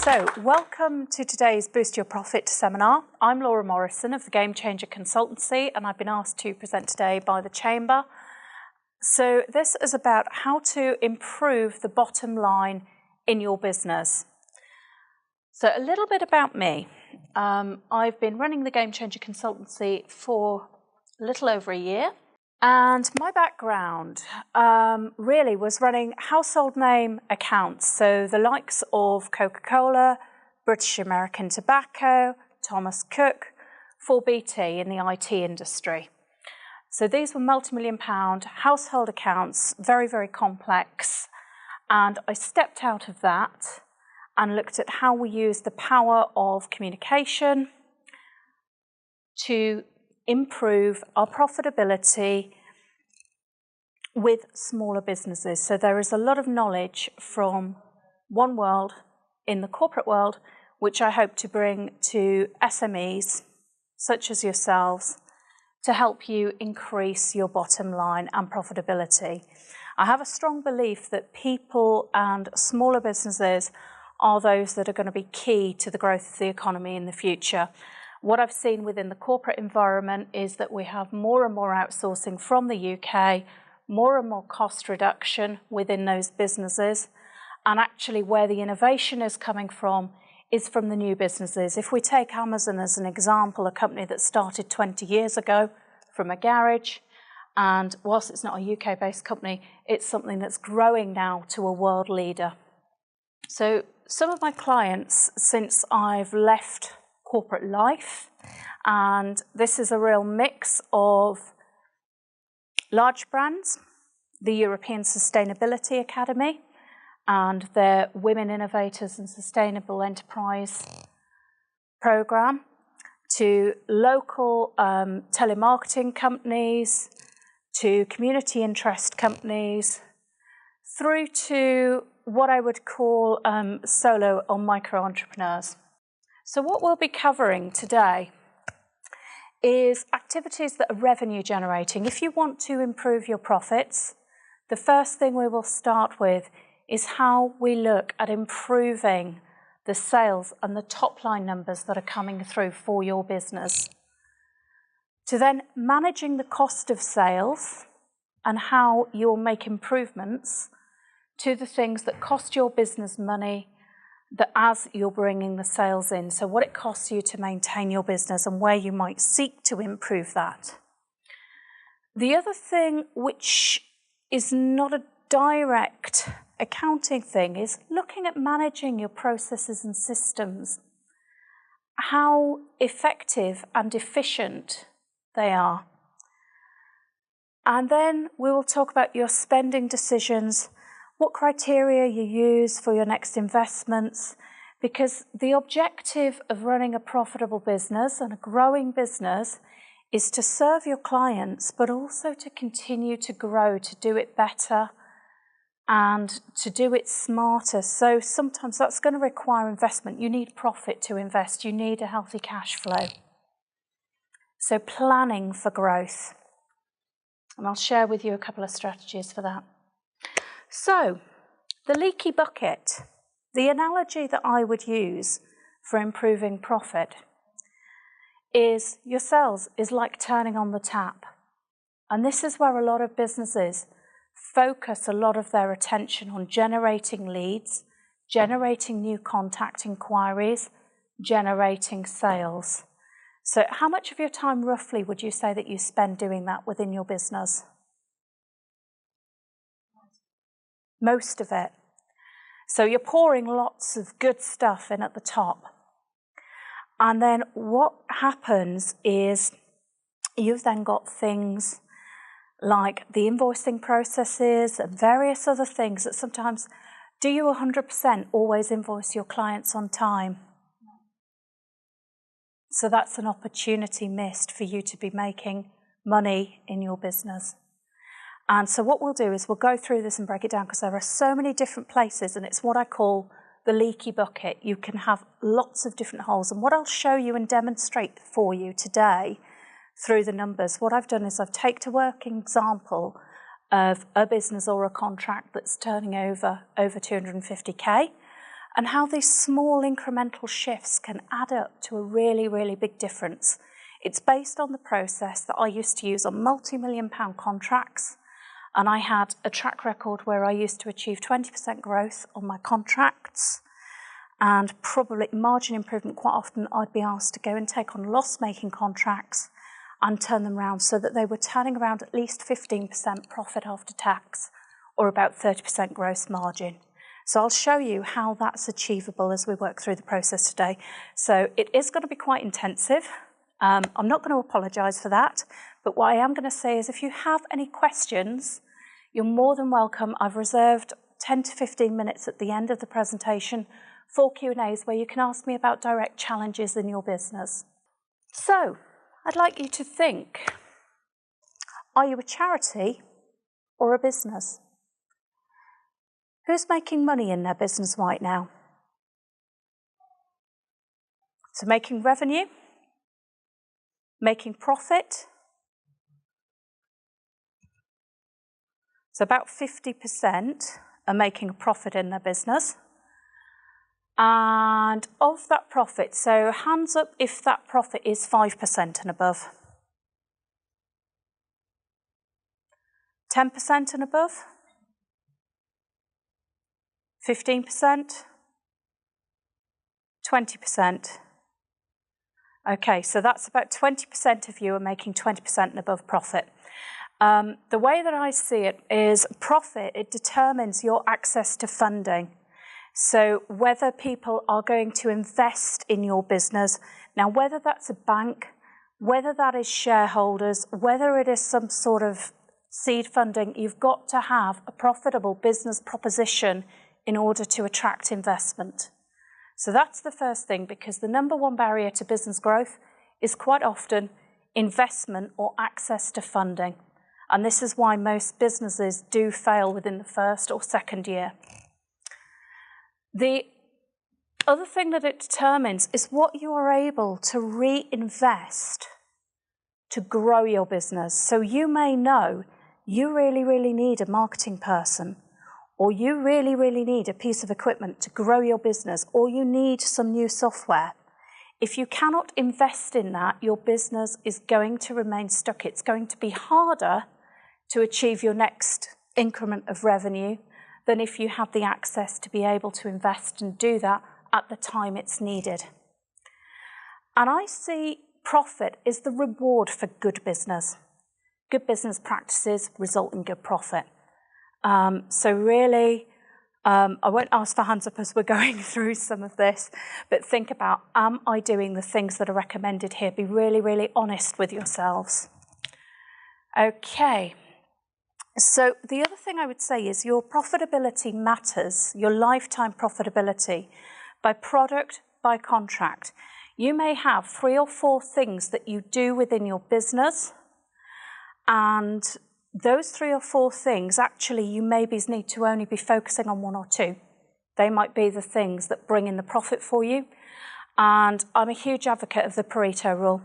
So, welcome to today's Boost Your Profit seminar. I'm Laura Morrison of the GameChanger Consultancy, and I've been asked to present today by the Chamber. So, this is about how to improve the bottom line in your business. So, a little bit about me. I've been running the GameChanger Consultancy for a little over a year. And my background really was running household name accounts, so the likes of Coca-Cola, British American Tobacco, Thomas Cook, for BT in the IT industry. So these were multi-million-pound household accounts, very, very complex. And I stepped out of that and looked at how we use the power of communication to improve our profitability with smaller businesses. So there is a lot of knowledge from one world in the corporate world, which I hope to bring to SMEs, such as yourselves, to help you increase your bottom line and profitability. I have a strong belief that people and smaller businesses are those that are going to be key to the growth of the economy in the future. What I've seen within the corporate environment is that we have more and more outsourcing from the UK, more and more cost reduction within those businesses, and actually where the innovation is coming from is from the new businesses. If we take Amazon as an example, a company that started 20 years ago from a garage, and whilst it's not a UK-based company, it's something that's growing now to a world leader. So some of my clients, since I've left corporate life, and this is a real mix of large brands, the European Sustainability Academy, and their Women Innovators and Sustainable Enterprise program, to local telemarketing companies, to community interest companies, through to what I would call solo or micro entrepreneurs. So what we'll be covering today is activities that are revenue generating. If you want to improve your profits, the first thing we will start with is how we look at improving the sales and the top line numbers that are coming through for your business. To then managing the cost of sales and how you'll make improvements to the things that cost your business money that as you're bringing the sales in, so what it costs you to maintain your business and where you might seek to improve that. The other thing, which is not a direct accounting thing, is looking at managing your processes and systems, how effective and efficient they are. And then we will talk about your spending decisions, what criteria you use for your next investments, because the objective of running a profitable business and a growing business is to serve your clients, but also to continue to grow, to do it better and to do it smarter. So sometimes that's going to require investment. You need profit to invest. You need a healthy cash flow. So planning for growth. And I'll share with you a couple of strategies for that. So, the leaky bucket, the analogy that I would use for improving profit is your sales is like turning on the tap. And this is where a lot of businesses focus a lot of their attention on generating leads, generating new contact inquiries, generating sales. So how much of your time roughly would you say that you spend doing that within your business? Most of it. So you're pouring lots of good stuff in at the top. And then what happens is you've then got things like the invoicing processes and various other things that sometimes, do you 100% always invoice your clients on time? So that's an opportunity missed for you to be making money in your business. And so what we'll do is we'll go through this and break it down, because there are so many different places, and it's what I call the leaky bucket. You can have lots of different holes. And what I'll show you and demonstrate for you today through the numbers, what I've done is I've taken a working example of a business or a contract that's turning over 250k. and how these small incremental shifts can add up to a really, really big difference. It's based on the process that I used to use on multi-million-pound contracts, and I had a track record where I used to achieve 20% growth on my contracts, and probably margin improvement. Quite often I'd be asked to go and take on loss-making contracts and turn them around so that they were turning around at least 15% profit after tax or about 30% gross margin. So I'll show you how that's achievable as we work through the process today. So it is going to be quite intensive. I'm not going to apologise for that, but what I am going to say is if you have any questions, you're more than welcome. I've reserved 10 to 15 minutes at the end of the presentation for Q&As where you can ask me about direct challenges in your business. So I'd like you to think, are you a charity or a business? Who's making money in their business right now? So making revenue, making profit. So about 50% are making a profit in their business. And of that profit, so hands up if that profit is 5% and above. 10% and above? 15%? 20%? Okay, so that's about 20% of you are making 20% and above profit. The way that I see it is profit, it determines your access to funding. So whether people are going to invest in your business, now whether that's a bank, whether that is shareholders, whether it is some sort of seed funding, you've got to have a profitable business proposition in order to attract investment. So that's the first thing, because the number one barrier to business growth is quite often investment or access to funding. And this is why most businesses do fail within the first or second year. The other thing that it determines is what you are able to reinvest to grow your business. So you may know you really, really need a marketing person, or you really, really need a piece of equipment to grow your business, or you need some new software. If you cannot invest in that, your business is going to remain stuck. It's going to be harder to achieve your next increment of revenue than if you have the access to be able to invest and do that at the time it's needed. And I see profit is the reward for good business. Good business practices result in good profit. So really, I won't ask for hands up as we're going through some of this, but think about, am I doing the things that are recommended here? Be really, really honest with yourselves. Okay. So the other thing I would say is your profitability matters, your lifetime profitability, by product, by contract. You may have 3 or 4 things that you do within your business, and those 3 or 4 things, actually, you maybe need to only be focusing on 1 or 2. They might be the things that bring in the profit for you. And I'm a huge advocate of the Pareto rule.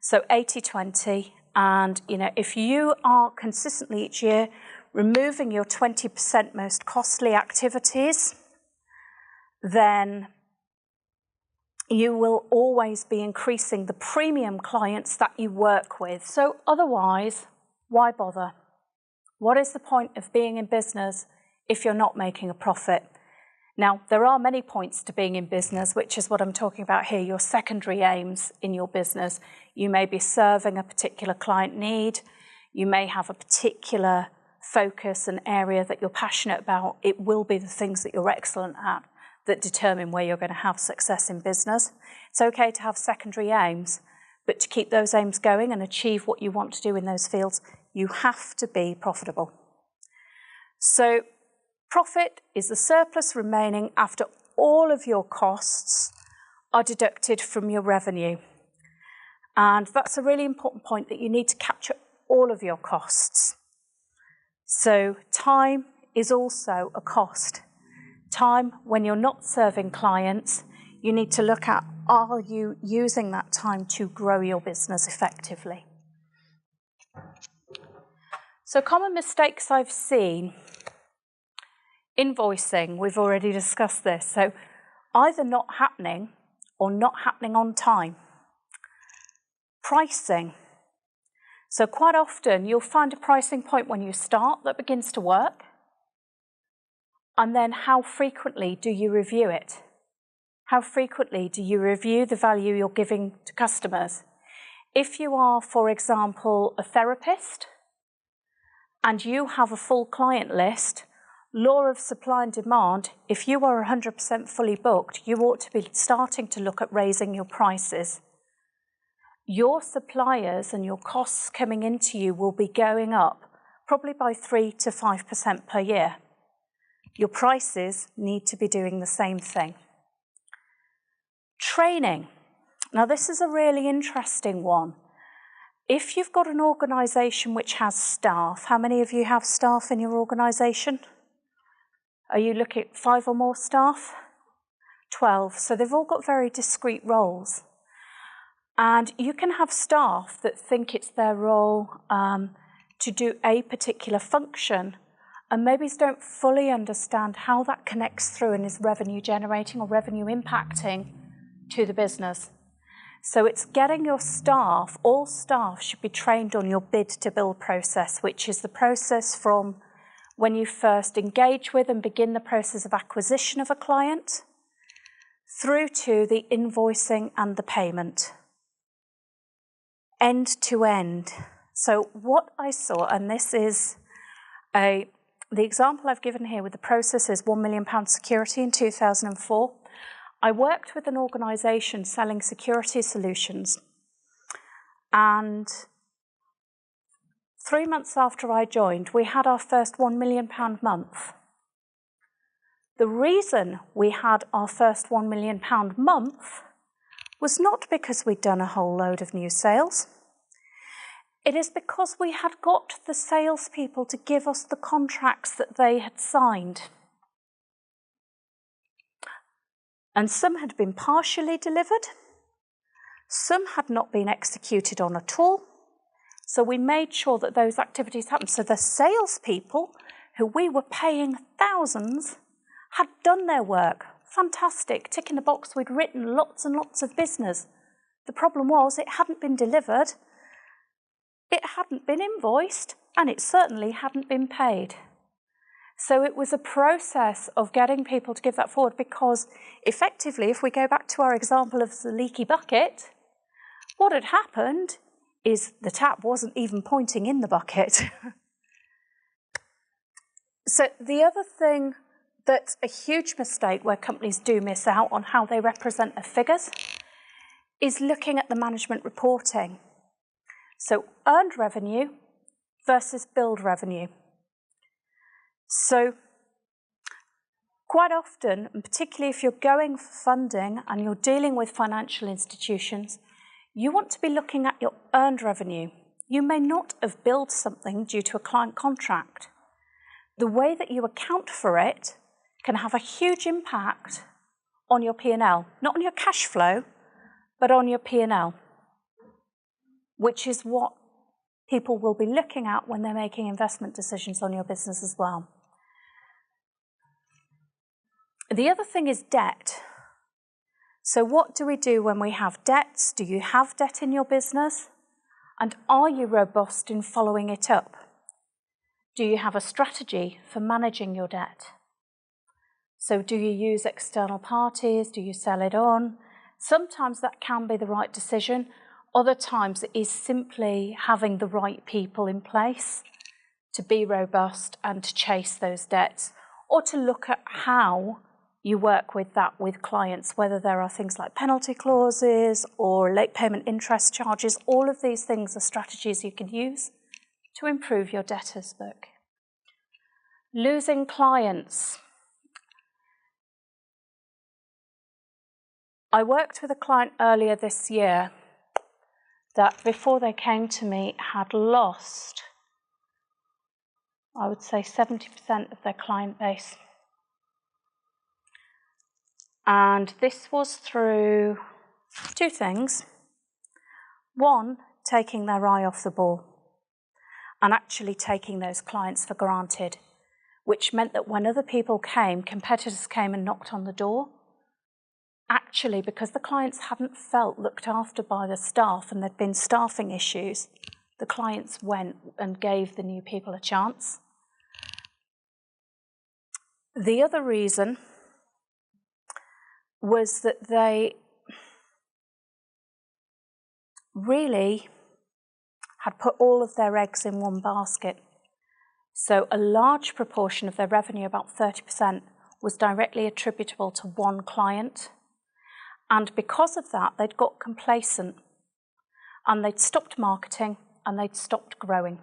So 80-20. And, you know, if you are consistently each year removing your 20% most costly activities, then you will always be increasing the premium clients that you work with. So otherwise, why bother? What is the point of being in business if you're not making a profit? Now, there are many points to being in business, which is what I'm talking about here, your secondary aims in your business. You may be serving a particular client need. You may have a particular focus and area that you're passionate about. It will be the things that you're excellent at that determine where you're going to have success in business. It's okay to have secondary aims, but to keep those aims going and achieve what you want to do in those fields, you have to be profitable. So profit is the surplus remaining after all of your costs are deducted from your revenue. And that's a really important point, that you need to capture all of your costs. So time is also a cost. Time when you're not serving clients, you need to look at, are you using that time to grow your business effectively? So common mistakes I've seen Invoicing, we've already discussed this. So either not happening or not happening on time. Pricing. So quite often you'll find a pricing point when you start that begins to work. And then how frequently do you review it? How frequently do you review the value you're giving to customers? If you are, for example, a therapist and you have a full client list, law of supply and demand, if you are 100% fully booked, you ought to be starting to look at raising your prices. Your suppliers and your costs coming into you will be going up probably by 3 to 5% per year. Your prices need to be doing the same thing. Training. Now this is a really interesting one. If you've got an organisation which has staff, how many of you have staff in your organisation? Are you looking at 5 or more staff? 12. So they've all got very discrete roles. And you can have staff that think it's their role to do a particular function and maybe don't fully understand how that connects through and is revenue generating or revenue impacting to the business. So it's getting your staff, all staff should be trained on your bid to bill process, which is the process from when you first engage with and begin the process of acquisition of a client through to the invoicing and the payment. End to end. So what I saw, and this is the example I've given here with the process is £1 million security in 2004. I worked with an organisation selling security solutions, and 3 months after I joined, we had our first £1 million month. The reason we had our first £1 million month was not because we'd done a whole load of new sales. It is because we had got the salespeople to give us the contracts that they had signed. And some had been partially delivered. Some had not been executed on at all. So we made sure that those activities happened. So the salespeople, who we were paying thousands, had done their work. Fantastic, tick in the box, we'd written lots and lots of business. The problem was it hadn't been delivered, it hadn't been invoiced, and it certainly hadn't been paid. So it was a process of getting people to give that forward, because effectively, if we go back to our example of the leaky bucket, what had happened is the tap wasn't even pointing in the bucket. So the other thing that's a huge mistake where companies do miss out on how they represent their figures is looking at the management reporting. So earned revenue versus billed revenue. So quite often, and particularly if you're going for funding and you're dealing with financial institutions, you want to be looking at your earned revenue. You may not have billed something due to a client contract. The way that you account for it can have a huge impact on your P&L, not on your cash flow, but on your P&L, which is what people will be looking at when they're making investment decisions on your business as well. The other thing is debt. So what do we do when we have debts? Do you have debt in your business? And are you robust in following it up? Do you have a strategy for managing your debt? So do you use external parties? Do you sell it on? Sometimes that can be the right decision. Other times it is simply having the right people in place to be robust and to chase those debts, or to look at how you work with that with clients, whether there are things like penalty clauses or late payment interest charges. All of these things are strategies you can use to improve your debtors book. Losing clients. I worked with a client earlier this year that before they came to me had lost, I would say 70% of their client base. And this was through 2 things. One, taking their eye off the ball and actually taking those clients for granted. which meant that when other people came, competitors came and knocked on the door. Actually, because the clients hadn't felt looked after by the staff and there'd been staffing issues, the clients went and gave the new people a chance. The other reason was that they really had put all of their eggs in one basket. So a large proportion of their revenue, about 30%, was directly attributable to one client. And because of that, they'd got complacent and they'd stopped marketing and they'd stopped growing.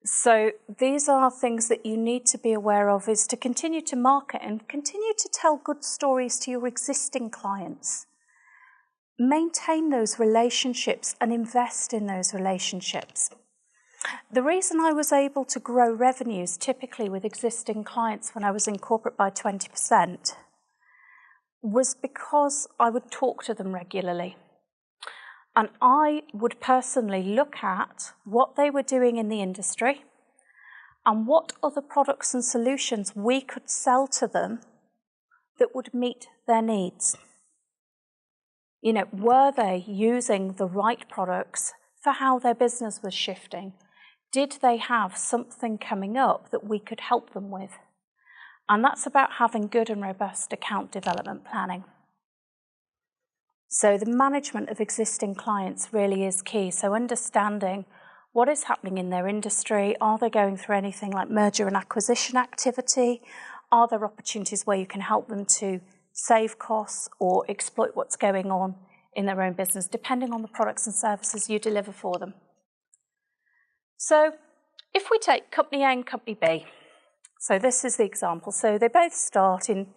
So these are things that you need to be aware of, is to continue to market and continue to tell good stories to your existing clients. Maintain those relationships and invest in those relationships. The reason I was able to grow revenues typically with existing clients when I was in corporate by 20% was because I would talk to them regularly. And I would personally look at what they were doing in the industry and what other products and solutions we could sell to them that would meet their needs. You know, were they using the right products for how their business was shifting? Did they have something coming up that we could help them with? And that's about having good and robust account development planning. So the management of existing clients really is key. So understanding what is happening in their industry. Are they going through anything like merger and acquisition activity? Are there opportunities where you can help them to save costs or exploit what's going on in their own business, depending on the products and services you deliver for them? So if we take Company A and Company B, so this is the example. So they both start in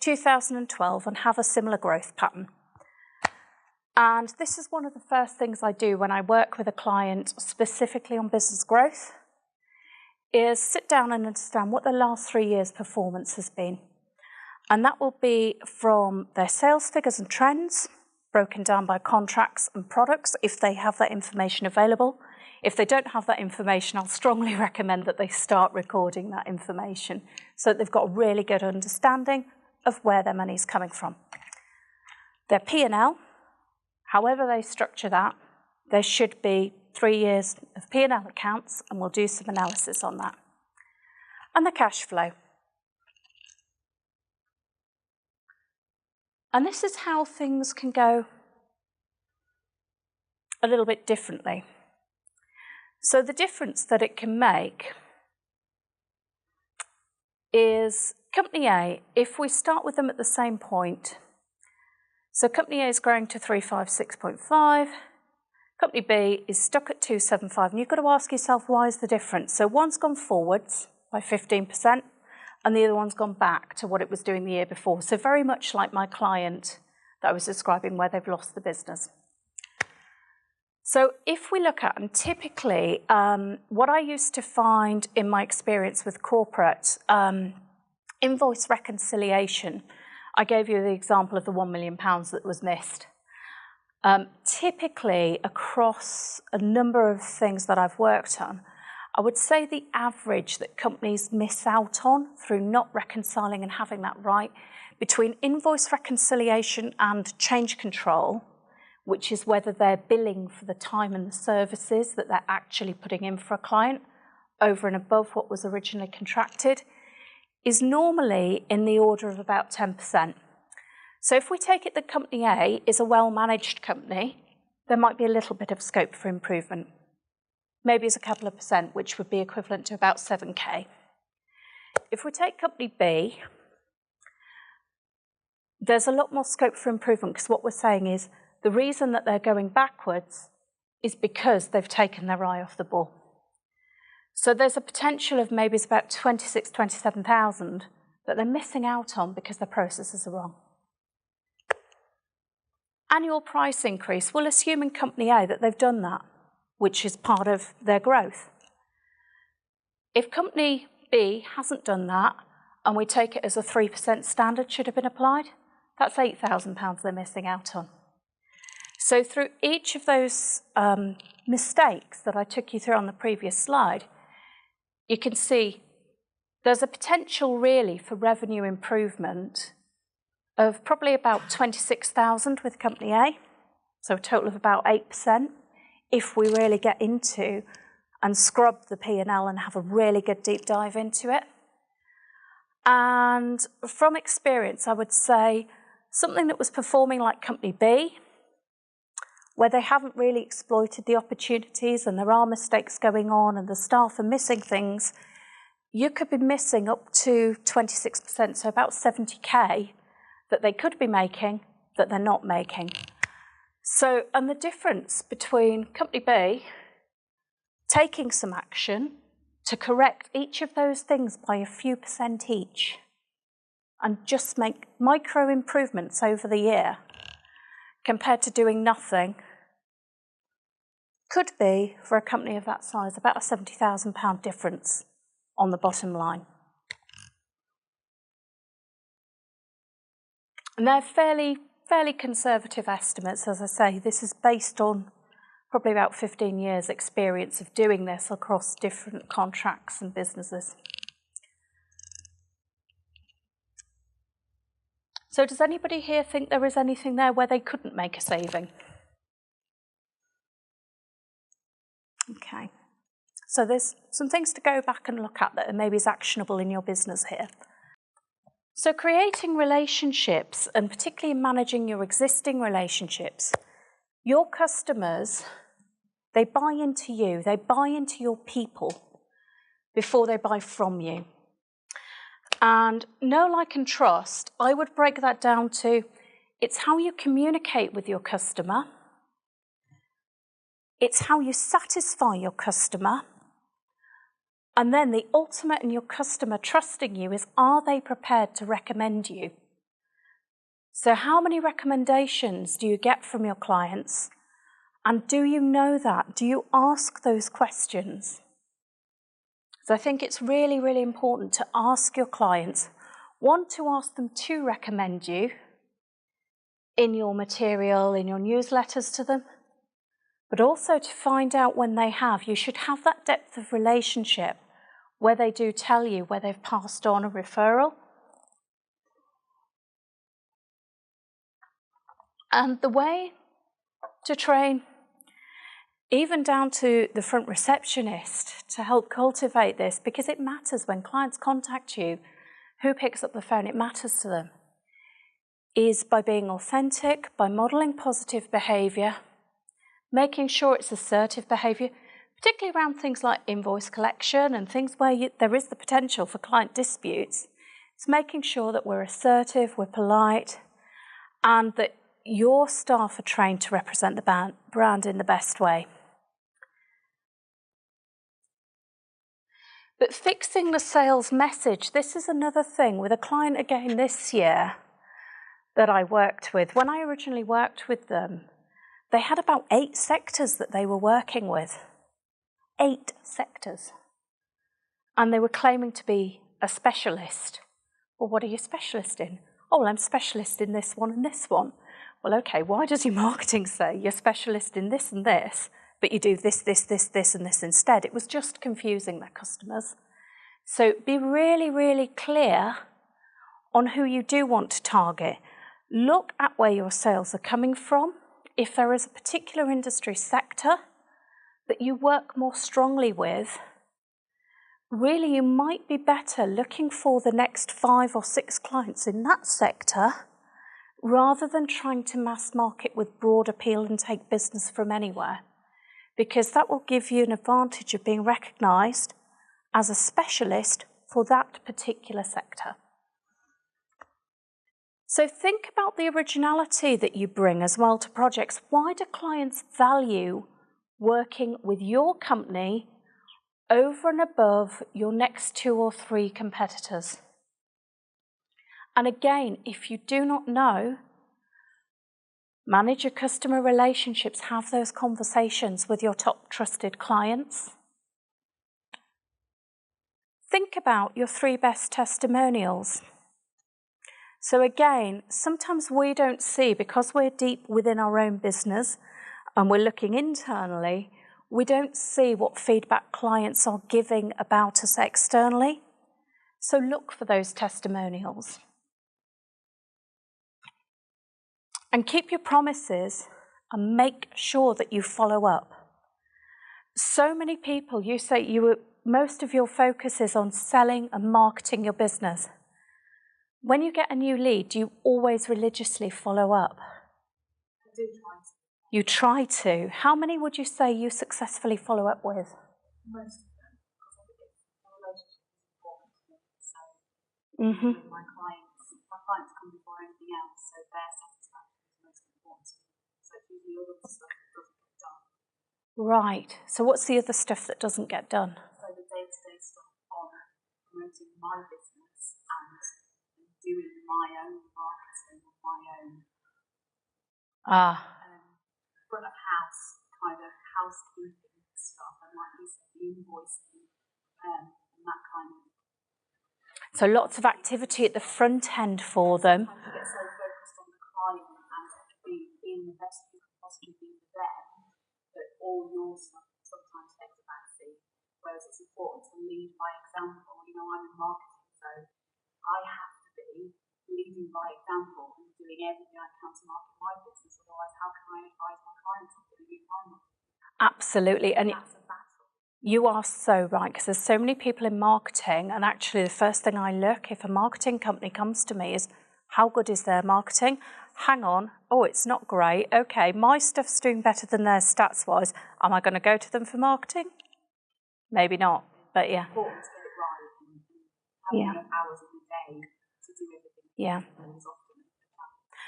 2012 and have a similar growth pattern. And this is one of the first things I do when I work with a client specifically on business growth, is sit down and understand what the last 3 years' performance has been. And that will be from their sales figures and trends, broken down by contracts and products, if they have that information available. If they don't have that information, I'll strongly recommend that they start recording that information so that they've got a really good understanding of where their money's coming from. Their P&L, however they structure that, there should be 3 years of P&L accounts, and we'll do some analysis on that. And the cash flow. And this is how things can go a little bit differently. So the difference that it can make is Company A, if we start with them at the same point, so Company A is growing to 356.5, Company B is stuck at 275, and you've got to ask yourself, why is the difference? So one's gone forwards by 15%, and the other one's gone back to what it was doing the year before. So very much like my client that I was describing where they've lost the business. So if we look at, and typically what I used to find in my experience with corporate invoice reconciliation, I gave you the example of the £1 million that was missed. Typically across a number of things that I've worked on, I would say the average that companies miss out on through not reconciling and having that right between invoice reconciliation and change control, which is whether they're billing for the time and the services that they're actually putting in for a client over and above what was originally contracted, is normally in the order of about 10%. So if we take it that Company A is a well-managed company, there might be a little bit of scope for improvement. Maybe it's a couple of percent, which would be equivalent to about 7K. If we take Company B, there's a lot more scope for improvement, because what we're saying is the reason that they're going backwards is because they've taken their eye off the ball. So there's a potential of maybe it's about 26, 27,000 that they're missing out on because their processes are wrong. Annual price increase, we'll assume in Company A that they've done that, which is part of their growth. If Company B hasn't done that, and we take it as a 3% standard should have been applied, that's £8,000 they're missing out on. So through each of those mistakes that I took you through on the previous slide, you can see there's a potential really for revenue improvement of probably about 26,000 with company A, so a total of about 8%, if we really get into and scrub the P&L and have a really good deep dive into it. And from experience, I would say something that was performing like company B, where they haven't really exploited the opportunities and there are mistakes going on and the staff are missing things, you could be missing up to 26%, so about 70K that they could be making that they're not making. So, and the difference between company B taking some action to correct each of those things by a few % each and just make micro improvements over the year compared to doing nothing could be, for a company of that size, about a £70,000 difference on the bottom line. And they're fairly conservative estimates. As I say, this is based on probably about 15 years experience of doing this across different contracts and businesses. So does anybody here think there is anything there where they couldn't make a saving? Okay, so there's some things to go back and look at that maybe is actionable in your business here. So creating relationships, and particularly managing your existing relationships, your customers, they buy into you, they buy into your people before they buy from you. And know, like, and trust, I would break that down to, it's how you communicate with your customer, it's how you satisfy your customer, and then the ultimate in your customer trusting you is, are they prepared to recommend you? So how many recommendations do you get from your clients? And do you know that? Do you ask those questions? So I think it's really, really important to ask your clients, one, to ask them to recommend you in your material, in your newsletters to them, but also to find out when they have. You should have that depth of relationship where they do tell you where they've passed on a referral. And the way to train, even down to the front receptionist, to help cultivate this, because it matters when clients contact you, who picks up the phone, it matters to them, is by being authentic, by modelling positive behaviour, making sure it's assertive behaviour, particularly around things like invoice collection and things where there is the potential for client disputes. It's making sure that we're assertive, we're polite, and that your staff are trained to represent the brand in the best way. But fixing the sales message, this is another thing with a client again this year that I worked with. When I originally worked with them, they had about 8 sectors that they were working with. 8 sectors. And they were claiming to be a specialist. Well, what are you a specialist in? Oh, well, I'm a specialist in this one and this one. Well, okay, why does your marketing say you're a specialist in this and this, but you do this, this, this, this, and this instead? It was just confusing their customers. So be really, really clear on who you do want to target. Look at where your sales are coming from. If there is a particular industry sector that you work more strongly with, really you might be better looking for the next 5 or 6 clients in that sector rather than trying to mass market with broad appeal and take business from anywhere, because that will give you an advantage of being recognised as a specialist for that particular sector. So think about the originality that you bring as well to projects. Why do clients value working with your company over and above your next 2 or 3 competitors? And again, if you do not know, manage your customer relationships, have those conversations with your top trusted clients. Think about your 3 best testimonials. So again, sometimes we don't see, because we're deep within our own business and we're looking internally, we don't see what feedback clients are giving about us externally. So look for those testimonials. And keep your promises and make sure that you follow up. So many people, you say most of your focus is on selling and marketing your business. When you get a new lead, do you always religiously follow up? I do try to. You try to. How many would you say you successfully follow up with? Most of them, because I think the relationship is important to me. So my clients come before anything else, so their satisfaction is most important to me. So it's usually all of the stuff that doesn't get done. Right. So what's the other stuff that doesn't get done? So the day-to-day stuff on promoting my business and doing my own marketing, my own front of house kind of housekeeping stuff, and like you said, the invoicing and that kind of. So lots of activity at the front end for them. You get so focused on the client and being the best you can possibly be for them, that all your stuff sometimes takes a backseat. Whereas it's important to lead by example. You know, I'm in marketing, so I have to be leading by example and doing everything I can to market my business. Otherwise, how can I advise my clients on doing my marketing? Absolutely. And that's a battle. You are so right, because there's so many people in marketing, and actually the first thing I look, if a marketing company comes to me, is how good is their marketing? Hang on, oh, it's not great. Okay, my stuff's doing better than theirs stats-wise. Am I going to go to them for marketing? Maybe not, but yeah. It's important to get it right and have enough hours in the day to do everything. Yeah.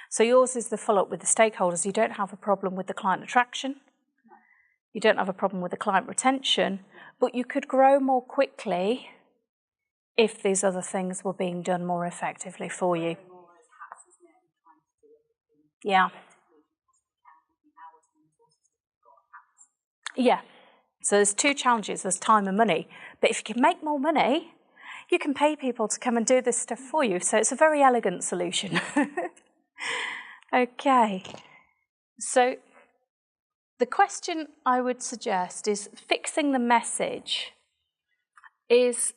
So yours is the follow-up with the stakeholders. You don't have a problem with the client attraction. You don't have a problem with the client retention, but you could grow more quickly if these other things were being done more effectively for you. Yeah. Yeah. So there's two challenges. There's time and money. But if you can make more money, you can pay people to come and do this stuff for you. So it's a very elegant solution. Okay. So the question I would suggest is fixing the message is,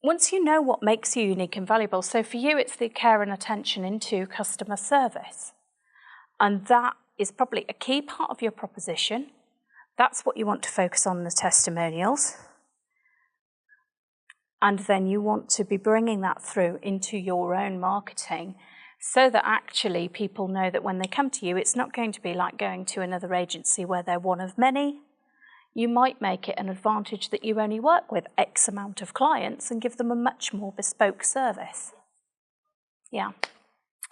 once you know what makes you unique and valuable, so for you it's the care and attention into customer service. And that is probably a key part of your proposition. That's what you want to focus on in the testimonials. And then you want to be bringing that through into your own marketing, so that actually people know that when they come to you, it's not going to be like going to another agency where they're one of many. You might make it an advantage that you only work with X amount of clients and give them a much more bespoke service. Yeah.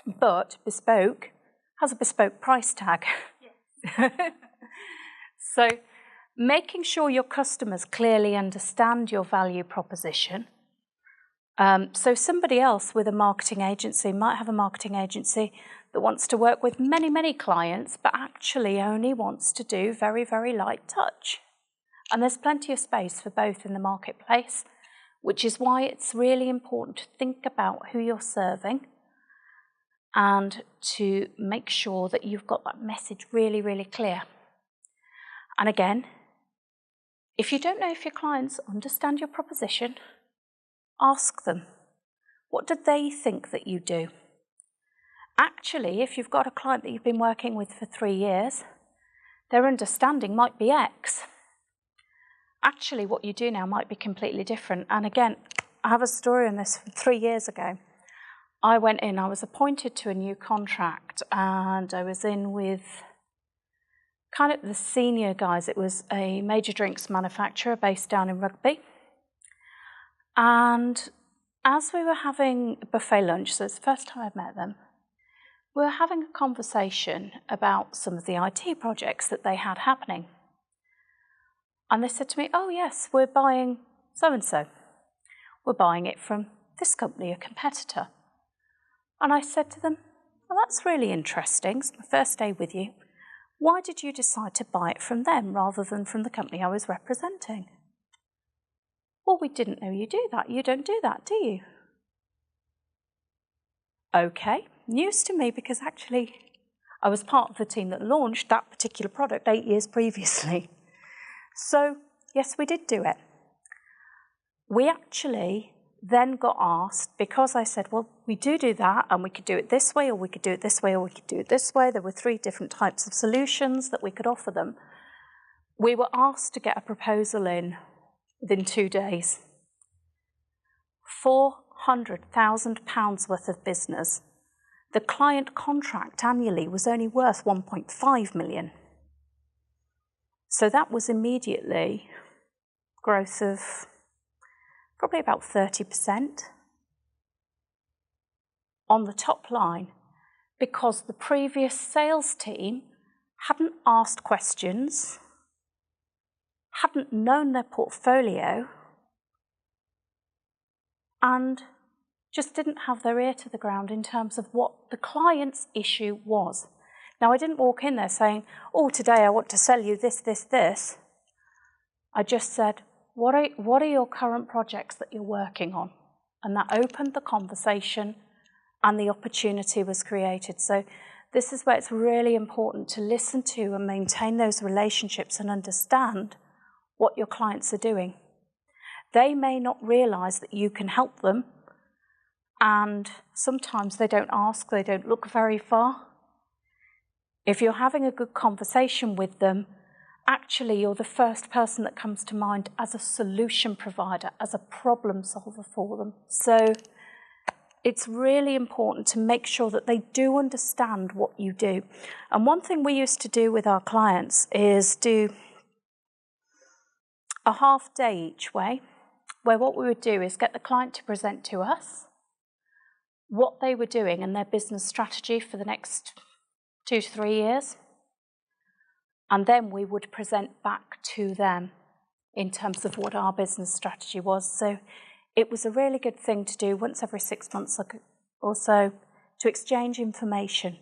But bespoke has a bespoke price tag. Yes. So making sure your customers clearly understand your value proposition. So somebody else with a marketing agency might have a marketing agency that wants to work with many, many clients, but actually only wants to do very, very light touch. And there's plenty of space for both in the marketplace, which is why it's really important to think about who you're serving and to make sure that you've got that message really, really clear. And again, if you don't know if your clients understand your proposition, ask them, what do they think that you do? Actually, if you've got a client that you've been working with for 3 years, their understanding might be X. Actually, what you do now might be completely different. And again, I have a story on this from 3 years ago. I went in, I was appointed to a new contract, and I was in with kind of the senior guys. It was a major drinks manufacturer based down in Rugby. And as we were having a buffet lunch, so it's the first time I've met them, we were having a conversation about some of the IT projects that they had happening. And they said to me, oh yes, we're buying so-and-so. We're buying it from this company, a competitor. And I said to them, well, that's really interesting. It's my first day with you. Why did you decide to buy it from them rather than from the company I was representing? Well, we didn't know you do that. You don't do that, do you? Okay, news to me, because actually I was part of the team that launched that particular product 8 years previously. So, yes, we did do it. We actually then got asked, because I said, well, we do that, and we could do it this way, or we could do it this way, or we could do it this way. There were 3 different types of solutions that we could offer them. We were asked to get a proposal in within 2 days. £400,000 worth of business. The client contract annually was only worth 1.5 million. So that was immediately growth of probably about 30% on the top line, because the previous sales team hadn't asked questions, hadn't known their portfolio, and just didn't have their ear to the ground in terms of what the client's issue was. Now, I didn't walk in there saying, oh, today I want to sell you this, this, this. I just said, what are your current projects that you're working on? And that opened the conversation and the opportunity was created. So this is where it's really important to listen to and maintain those relationships and understand what your clients are doing. They may not realise that you can help them, and sometimes they don't ask, they don't look very far. If you're having a good conversation with them, actually you're the first person that comes to mind as a solution provider, as a problem solver for them. So it's really important to make sure that they do understand what you do. And one thing we used to do with our clients is do a half day each way, where what we would do is get the client to present to us what they were doing and their business strategy for the next 2 to 3 years. And then we would present back to them in terms of what our business strategy was. So it was a really good thing to do once every 6 months or so, to exchange information,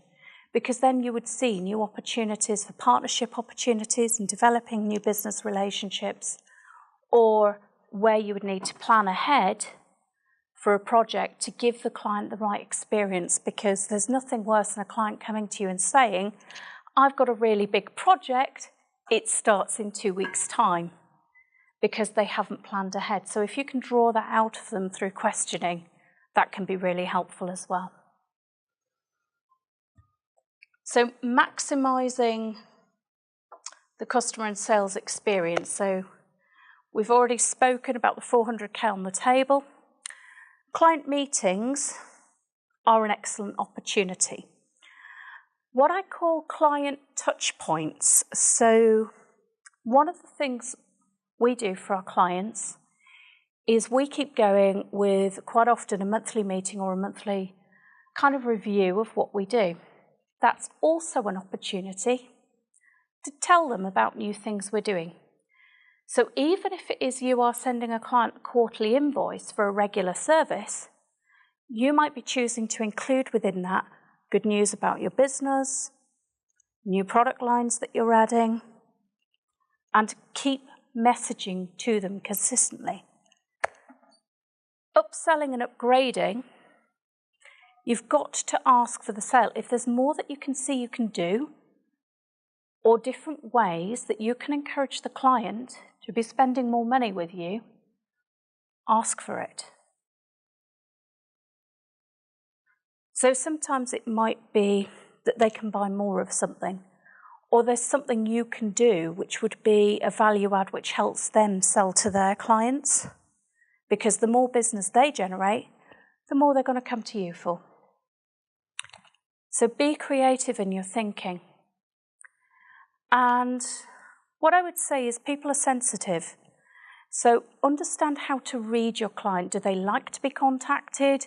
because then you would see new opportunities for partnership opportunities and developing new business relationships, or where you would need to plan ahead for a project to give the client the right experience, because there's nothing worse than a client coming to you and saying, I've got a really big project, it starts in 2 weeks' time, because they haven't planned ahead. So if you can draw that out of them through questioning, that can be really helpful as well. So maximising the customer and sales experience. So we've already spoken about the 400k on the table. Client meetings are an excellent opportunity. What I call client touch points. So one of the things we do for our clients is we keep going with quite often a monthly meeting or a monthly kind of review of what we do. That's also an opportunity to tell them about new things we're doing. So even if it is you are sending a client a quarterly invoice for a regular service, you might be choosing to include within that good news about your business, new product lines that you're adding, and keep messaging to them consistently. Upselling and upgrading, you've got to ask for the sale. If there's more that you can see you can do, or different ways that you can encourage the client to be spending more money with you, ask for it. So sometimes it might be that they can buy more of something, or there's something you can do which would be a value add which helps them sell to their clients, because the more business they generate, the more they're going to come to you for. So be creative in your thinking. And what I would say is people are sensitive. So understand how to read your client. Do they like to be contacted?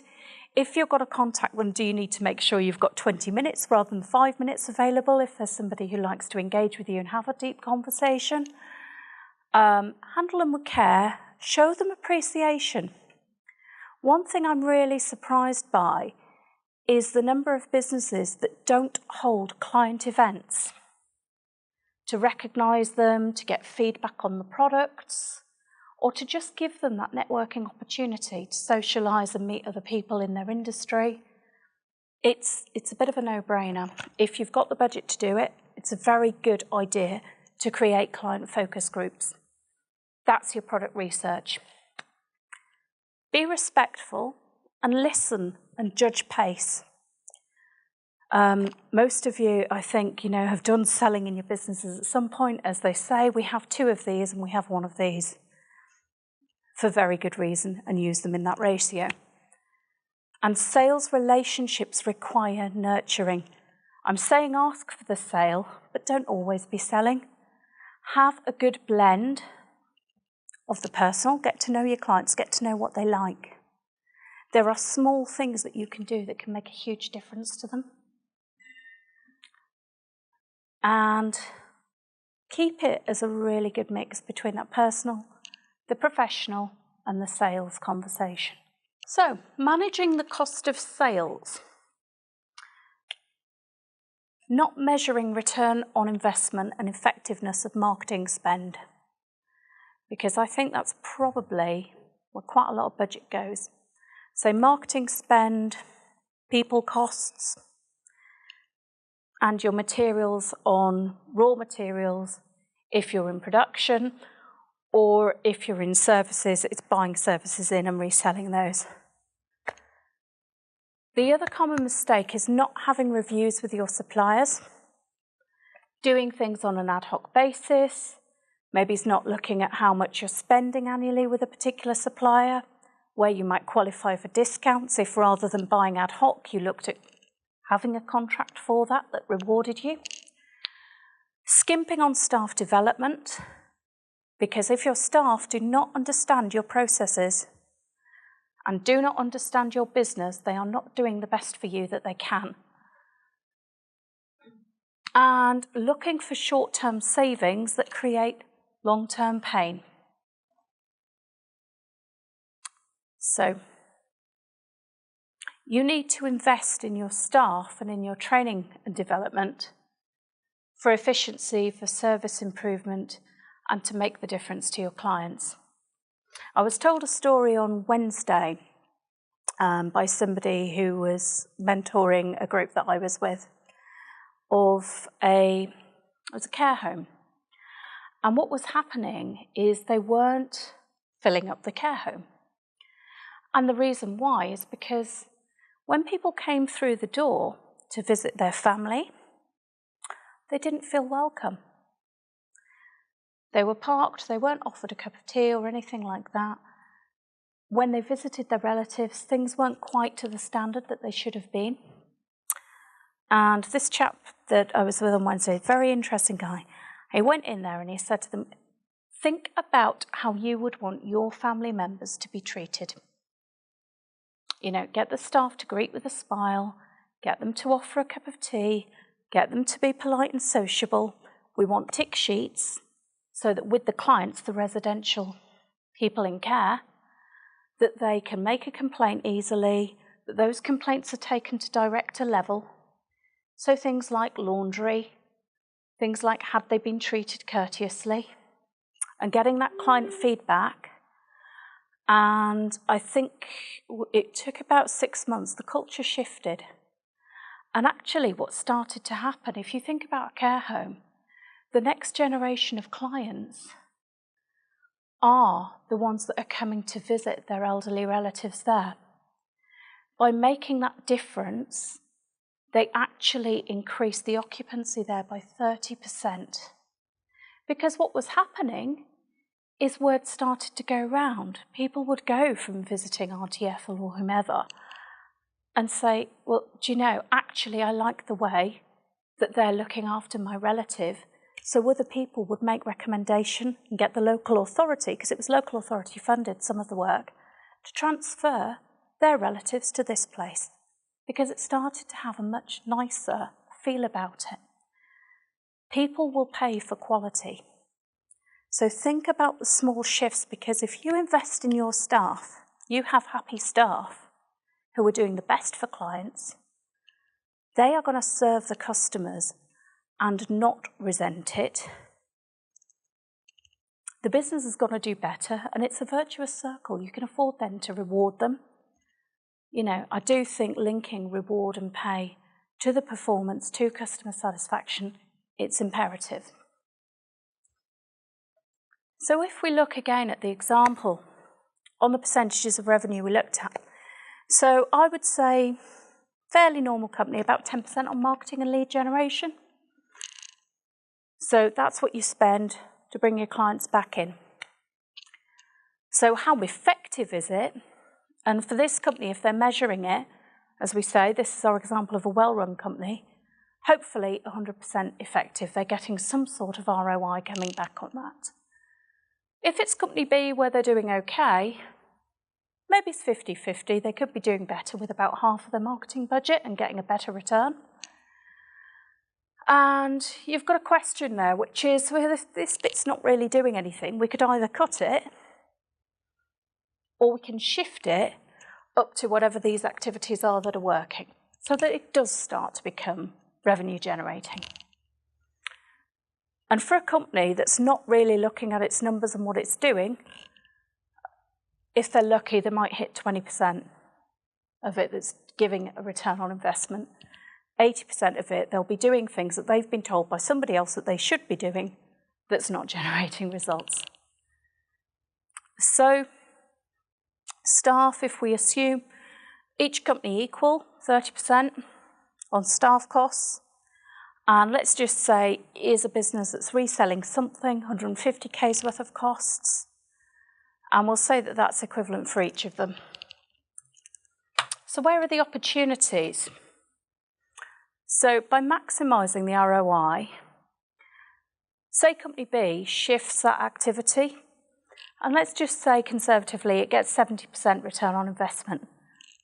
If you've got to contact them, do you need to make sure you've got 20 minutes rather than 5 minutes available if there's somebody who likes to engage with you and have a deep conversation? Handle them with care. Show them appreciation. One thing I'm really surprised by is the number of businesses that don't hold client events to recognise them, to get feedback on the products, or to just give them that networking opportunity to socialise and meet other people in their industry. It's a bit of a no-brainer. If you've got the budget to do it, it's a very good idea to create client focus groups. That's your product research. Be respectful and listen and judge pace. Most of you, I think, have done selling in your businesses at some point. As they say, we have 2 of these and we have 1 of these for very good reason, and use them in that ratio. And sales relationships require nurturing. I'm saying ask for the sale, but don't always be selling. Have a good blend of the personal, get to know your clients, get to know what they like. There are small things that you can do that can make a huge difference to them. And keep it as a really good mix between that personal, the professional, and the sales conversation. So, managing the cost of sales. Not measuring return on investment and effectiveness of marketing spend. Because I think that's probably where quite a lot of budget goes. So marketing spend, people costs, and your materials on raw materials if you're in production, or if you're in services, it's buying services in and reselling those. The other common mistake is not having reviews with your suppliers, doing things on an ad hoc basis. Maybe it's not looking at how much you're spending annually with a particular supplier, where you might qualify for discounts if rather than buying ad hoc, you looked at having a contract for that rewarded you. Skimping on staff development, because if your staff do not understand your processes and do not understand your business, they are not doing the best for you that they can. And looking for short-term savings that create long-term pain. So, you need to invest in your staff and in your training and development for efficiency, for service improvement, and to make the difference to your clients. I was told a story on Wednesday by somebody who was mentoring a group that I was with of it was a care home. And what was happening is they weren't filling up the care home. And the reason why is because when people came through the door to visit their family, they didn't feel welcome. They were parked, they weren't offered a cup of tea or anything like that. When they visited their relatives, things weren't quite to the standard that they should have been. And this chap that I was with on Wednesday, a very interesting guy, he went in there and he said to them, think about how you would want your family members to be treated. Get the staff to greet with a smile, get them to offer a cup of tea, get them to be polite and sociable. We want tick sheets so that with the clients, the residential people in care, that they can make a complaint easily, that those complaints are taken to director level. So things like laundry, things like had they been treated courteously, and getting that client feedback. And I think it took about 6 months, the culture shifted. And actually what started to happen, if you think about a care home, the next generation of clients are the ones that are coming to visit their elderly relatives there. By making that difference, they actually increased the occupancy there by 30%. Because what was happening is word started to go round. People would go from visiting RTF or whomever and say, well, do you know, actually I like the way that they're looking after my relative. So other people would make recommendation and get the local authority, because it was local authority funded some of the work, to transfer their relatives to this place, because it started to have a much nicer feel about it. People will pay for quality. So think about the small shifts, because if you invest in your staff, you have happy staff who are doing the best for clients. They are going to serve the customers and not resent it. The business is going to do better, and it's a virtuous circle. You can afford then to reward them. I do think linking reward and pay to the performance, to customer satisfaction, it's imperative. So if we look again at the example on the percentages of revenue we looked at. So I would say fairly normal company, about 10% on marketing and lead generation. So that's what you spend to bring your clients back in. So how effective is it? And for this company, if they're measuring it, as we say, this is our example of a well-run company, hopefully 100% effective. They're getting some sort of ROI coming back on that. If it's company B where they're doing okay, maybe it's 50-50. They could be doing better with about half of their marketing budget and getting a better return. And you've got a question there, which is, well, if this bit's not really doing anything, we could either cut it or we can shift it up to whatever these activities are that are working, so that it does start to become revenue generating. And for a company that's not really looking at its numbers and what it's doing, if they're lucky, they might hit 20% of it that's giving a return on investment. 80% of it, they'll be doing things that they've been told by somebody else that they should be doing that's not generating results. So, staff, if we assume each company equal 30% on staff costs, and let's just say is a business that's reselling something, 150K's worth of costs, and we'll say that that's equivalent for each of them. So where are the opportunities? So by maximising the ROI, say company B shifts that activity, and let's just say conservatively it gets 70% return on investment.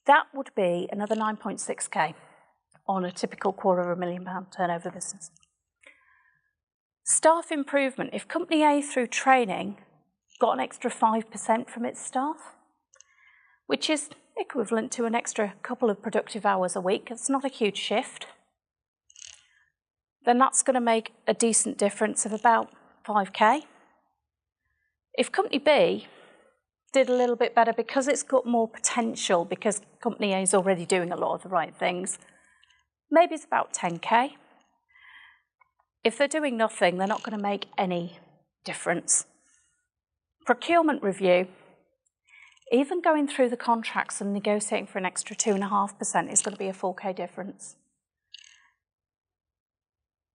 That would be another 9.6K on a typical £250,000 turnover business. Staff improvement. If company A through training got an extra 5% from its staff, which is equivalent to an extra couple of productive hours a week, it's not a huge shift, then that's going to make a decent difference of about 5K. If company B did a little bit better because it's got more potential, because company A is already doing a lot of the right things, maybe it's about 10K. If they're doing nothing, they're not going to make any difference. Procurement review, even going through the contracts and negotiating for an extra 2.5% is going to be a 4K difference.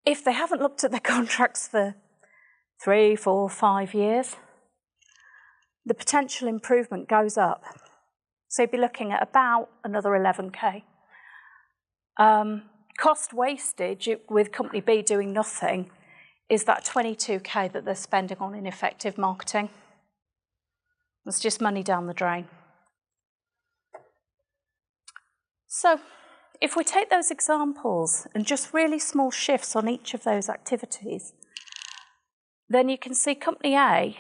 If they haven't looked at their contracts for 3, 4, 5 years, the potential improvement goes up. So you'd be looking at about another 11K. Cost wastage with company B doing nothing is that 22K that they're spending on ineffective marketing. It's just money down the drain. So if we take those examples and just really small shifts on each of those activities, then you can see company A,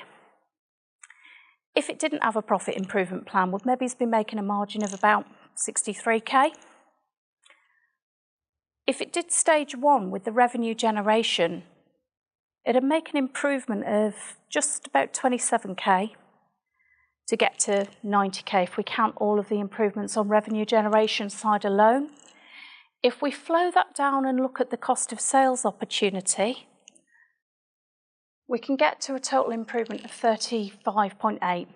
if it didn't have a profit improvement plan, would maybe be making a margin of about 63K. If it did stage 1 with the revenue generation, it'd make an improvement of just about 27K to get to 90K if we count all of the improvements on revenue generation side alone. If we flow that down and look at the cost of sales opportunity, we can get to a total improvement of 35.8.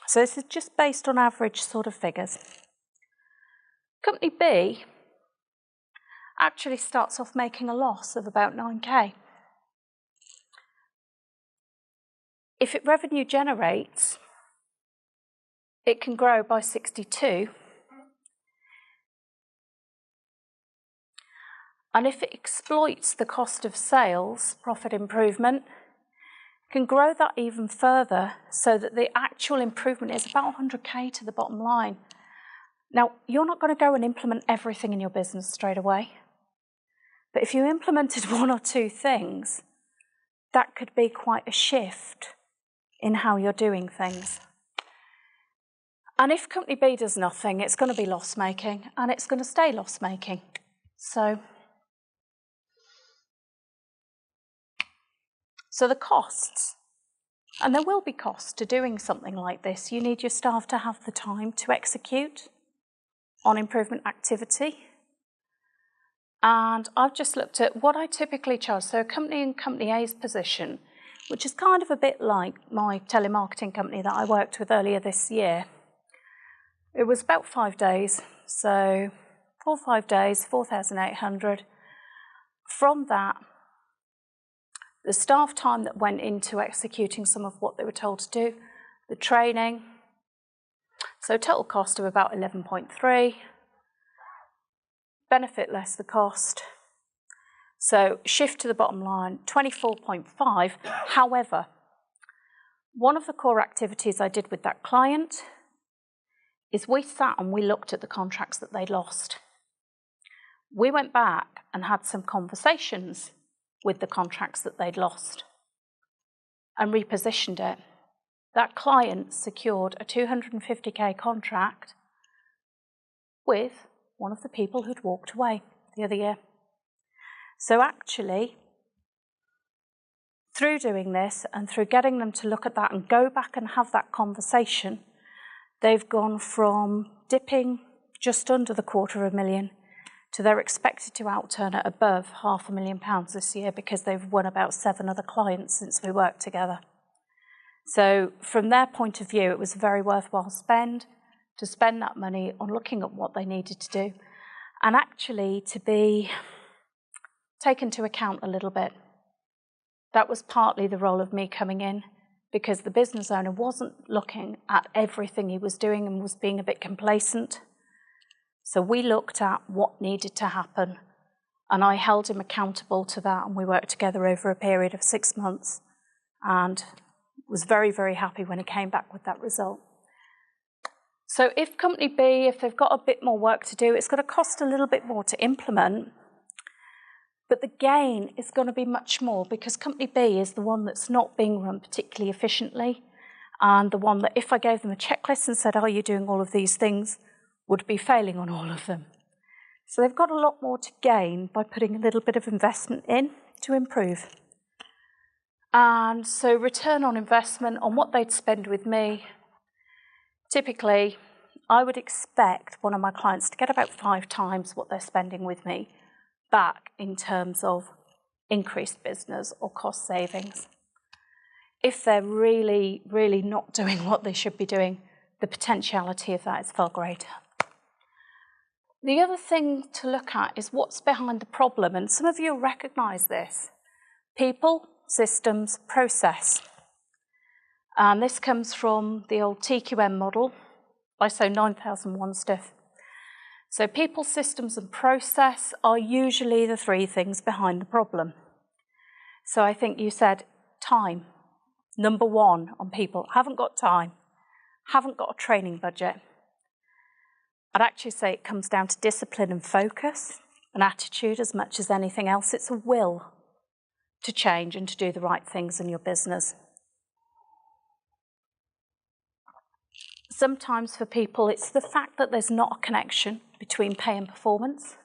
So this is just based on average sort of figures. Company B actually starts off making a loss of about 9K. If it revenue generates, it can grow by 62. And if it exploits the cost of sales, profit improvement, can grow that even further so that the actual improvement is about 100K to the bottom line. Now, you're not going to go and implement everything in your business straight away. But if you implemented 1 or 2 things, that could be quite a shift in how you're doing things. And if company B does nothing, it's going to be loss-making, and it's going to stay loss-making. So the costs, and there will be costs to doing something like this. You need your staff to have the time to execute on improvement activity. And I've just looked at what I typically charge. So a company in company A's position which is kind of a bit like my telemarketing company that I worked with earlier this year. It was about 5 days, so 4 or 5 days, 4,800. From that, the staff time that went into executing some of what they were told to do, the training, so total cost of about 11.3, benefit less the cost. So shift to the bottom line, 24.5. However, one of the core activities I did with that client is we sat and we looked at the contracts that they'd lost. We went back and had some conversations with the contracts that they'd lost and repositioned it. That client secured a 250k contract with one of the people who'd walked away the other year. So actually, through doing this and through getting them to look at that and go back and have that conversation, they've gone from dipping just under the £250,000 to they're expected to outturn at above £500,000 this year because they've won about 7 other clients since we worked together. So from their point of view, it was a very worthwhile spend to spend that money on looking at what they needed to do and actually to be taken into account a little bit. That was partly the role of me coming in because the business owner wasn't looking at everything he was doing and was being a bit complacent. So we looked at what needed to happen and I held him accountable to that and we worked together over a period of 6 months and was very, very happy when he came back with that result. So if Company B, if they've got a bit more work to do, it's going to cost a little bit more to implement, but the gain is going to be much more because Company B is the one that's not being run particularly efficiently and the one that if I gave them a checklist and said, are you doing all of these things, would be failing on all of them. So they've got a lot more to gain by putting a little bit of investment in to improve. And so return on investment on what they'd spend with me, typically I would expect one of my clients to get about 5 times what they're spending with me back in terms of increased business or cost savings. If they're really, really not doing what they should be doing, the potentiality of that is far greater. The other thing to look at is what's behind the problem, and some of you will recognise this. People, systems, process. And this comes from the old TQM model, ISO 9001 stuff. So people, systems and process are usually the 3 things behind the problem. So I think you said time, number 1 on people. Haven't got time, haven't got a training budget. I'd actually say it comes down to discipline and focus and attitude as much as anything else. It's a will to change and to do the right things in your business. Sometimes for people, it's the fact that there's not a connection between pay and performance.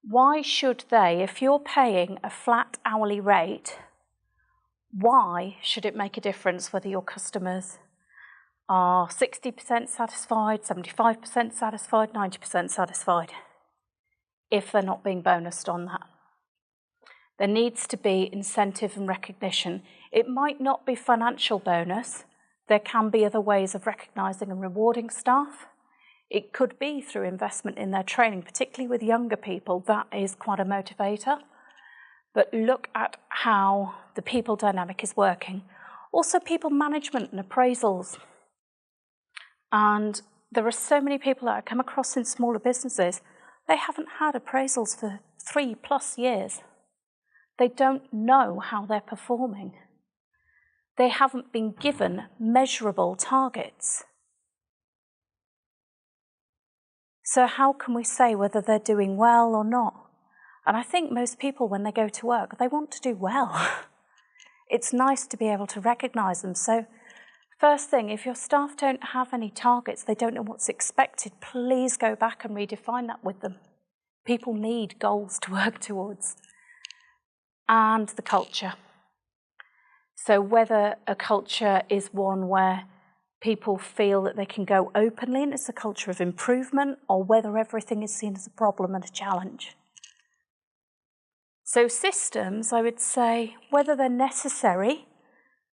Why should they, if you're paying a flat hourly rate, why should it make a difference whether your customers are 60% satisfied, 75% satisfied, 90% satisfied, if they're not being bonused on that? There needs to be incentive and recognition. It might not be financial bonus. There can be other ways of recognising and rewarding staff. It could be through investment in their training, particularly with younger people. That is quite a motivator. But look at how the people dynamic is working. Also people management and appraisals. And there are so many people that I come across in smaller businesses, they haven't had appraisals for 3+ years. They don't know how they're performing. They haven't been given measurable targets. So how can we say whether they're doing well or not? And I think most people, when they go to work, they want to do well. It's nice to be able to recognise them. So first thing, if your staff don't have any targets, they don't know what's expected, please go back and redefine that with them. People need goals to work towards. And the culture. So whether a culture is one where people feel that they can go openly and it's a culture of improvement, or whether everything is seen as a problem and a challenge. So systems, I would say, whether they're necessary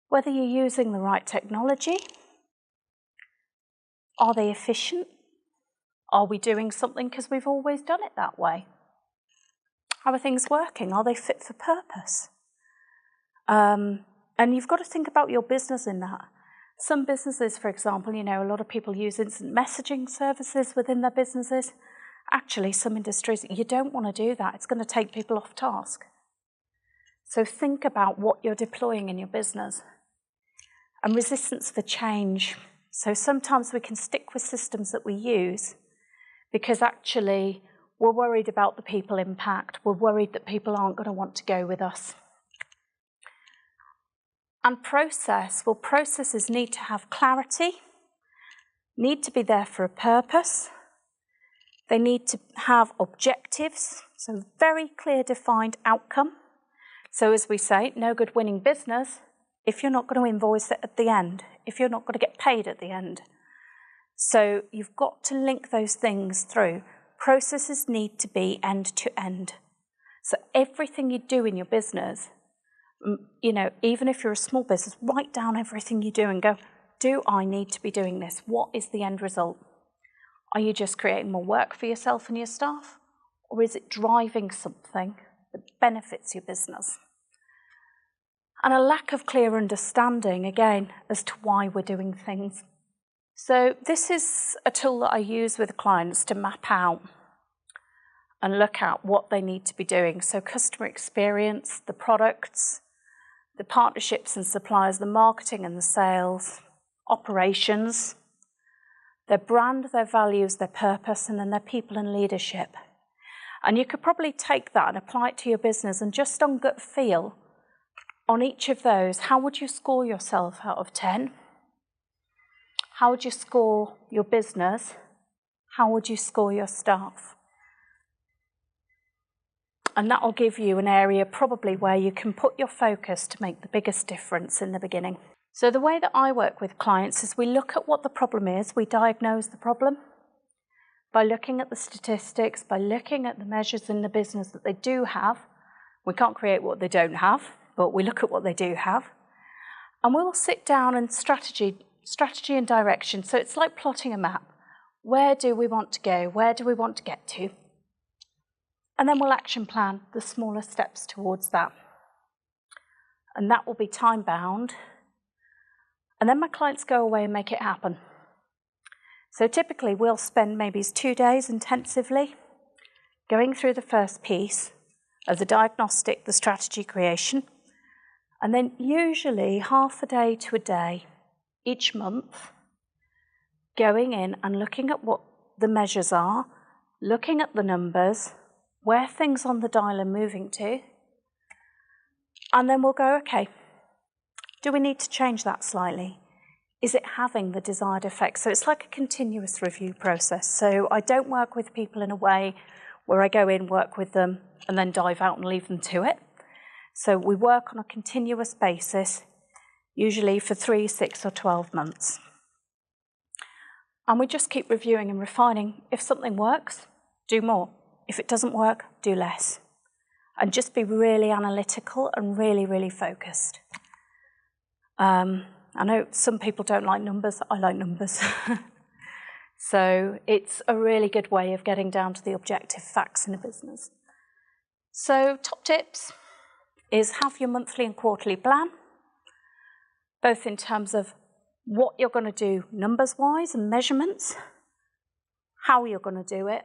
whether you're using the right technology. Are they efficient? Are we doing something because we've always done it that way? How are things working? Are they fit for purpose? And you've got to think about your business in that. Some businesses, for example, a lot of people use instant messaging services within their businesses. Actually, some industries, you don't want to do that. It's going to take people off task. So think about what you're deploying in your business. And resistance for change. So sometimes we can stick with systems that we use because actually we're worried about the people impact. We're worried that people aren't going to want to go with us. And processes need to have clarity, need to be there for a purpose. They need to have objectives, so very clear defined outcome. So as we say, no good winning business if you're not going to invoice it at the end, if you're not going to get paid at the end. So you've got to link those things through. Processes need to be end to end. So everything you do in your business, even if you're a small business, write down everything you do and go, do I need to be doing this? What is the end result? Are you just creating more work for yourself and your staff? Or is it driving something that benefits your business? And a lack of clear understanding, again, as to why we're doing things. So this is a tool that I use with clients to map out and look at what they need to be doing. So customer experience, the products, the partnerships and suppliers, the marketing and the sales, operations, their brand, their values, their purpose, and then their people and leadership. And you could probably take that and apply it to your business, and just on gut feel, on each of those, how would you score yourself out of 10? How would you score your business? How would you score your staff? And that will give you an area probably where you can put your focus to make the biggest difference in the beginning. So the way that I work with clients is we look at what the problem is, we diagnose the problem by looking at the statistics, by looking at the measures in the business that they do have. We can't create what they don't have, but we look at what they do have. And we'll sit down and strategy and direction. So it's like plotting a map. Where do we want to go? Where do we want to get to? And then we'll action plan the smaller steps towards that. And that will be time bound. And then my clients go away and make it happen. So typically we'll spend maybe 2 days intensively going through the first piece of the diagnostic, the strategy creation, and then usually half a day to a day each month going in and looking at what the measures are, looking at the numbers, where things on the dial are moving to, and then we'll go, okay, do we need to change that slightly? Is it having the desired effect? So it's like a continuous review process. So I don't work with people in a way where I go in, work with them, and then dive out and leave them to it. So we work on a continuous basis, usually for 3, 6, or 12 months. And we just keep reviewing and refining. If something works, do more. If it doesn't work, do less. And just be really analytical and really, really focused. I know some people don't like numbers. I like numbers. So it's a really good way of getting down to the objective facts in a business. So top tips is have your monthly and quarterly plan, both in terms of what you're going to do numbers-wise and measurements, how you're going to do it,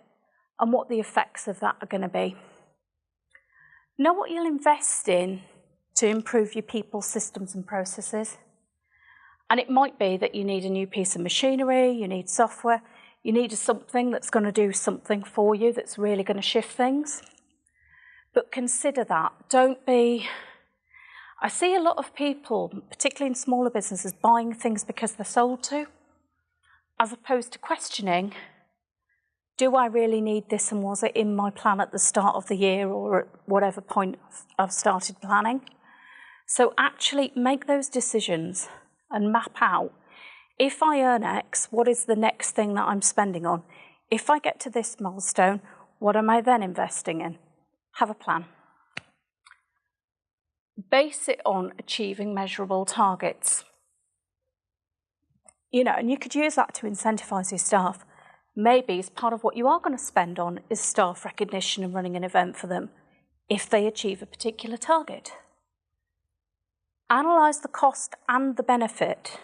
and what the effects of that are going to be. Know what you'll invest in to improve your people, systems, and processes. And it might be that you need a new piece of machinery, you need software, you need something that's going to do something for you that's really going to shift things. But consider that. Don't be... I see a lot of people, particularly in smaller businesses, buying things because they're sold to, as opposed to questioning, do I really need this, and was it in my plan at the start of the year or at whatever point I've started planning? So actually make those decisions and map out, if I earn X, what is the next thing that I'm spending on? If I get to this milestone, what am I then investing in? Have a plan. base it on achieving measurable targets. You know, and you could use that to incentivize your staff. Maybe as part of what you are going to spend on is staff recognition and running an event for them if they achieve a particular target. Analyze the cost and the benefit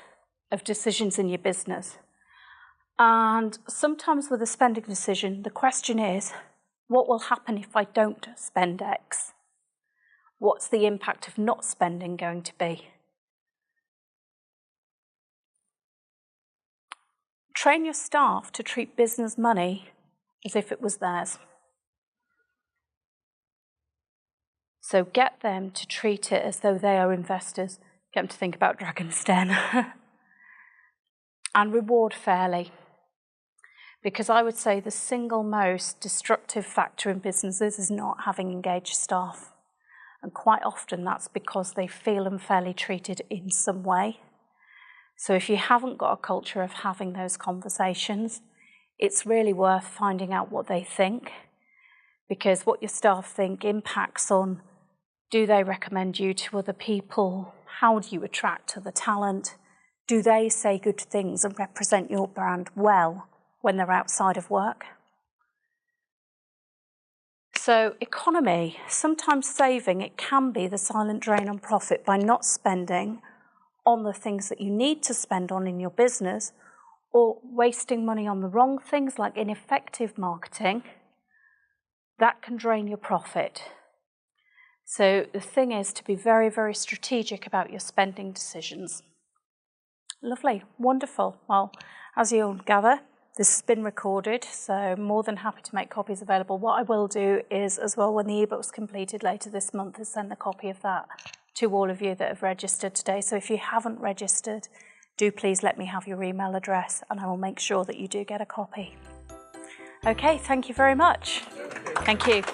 of decisions in your business. And sometimes with a spending decision, the question is, what will happen if I don't spend X? What's the impact of not spending going to be? Train your staff to treat business money as if it was theirs. So get them to treat it as though they are investors. Get them to think about Dragon's Den. And reward fairly. Because I would say the single most destructive factor in businesses is not having engaged staff. And quite often that's because they feel unfairly treated in some way. So if you haven't got a culture of having those conversations, it's really worth finding out what they think, because what your staff think impacts on, do they recommend you to other people? How do you attract other talent? Do they say good things and represent your brand well when they're outside of work? So economy, sometimes saving, it can be the silent drain on profit by not spending on the things that you need to spend on in your business, or wasting money on the wrong things like ineffective marketing. That can drain your profit. So the thing is to be very, very strategic about your spending decisions. Lovely, wonderful. Well, as you'll gather, this has been recorded, so I'm more than happy to make copies available. What I will do is, as well, when the ebook's completed later this month, is send a copy of that to all of you that have registered today. So if you haven't registered, do please let me have your email address and I will make sure that you do get a copy. Okay, thank you very much. Thank you.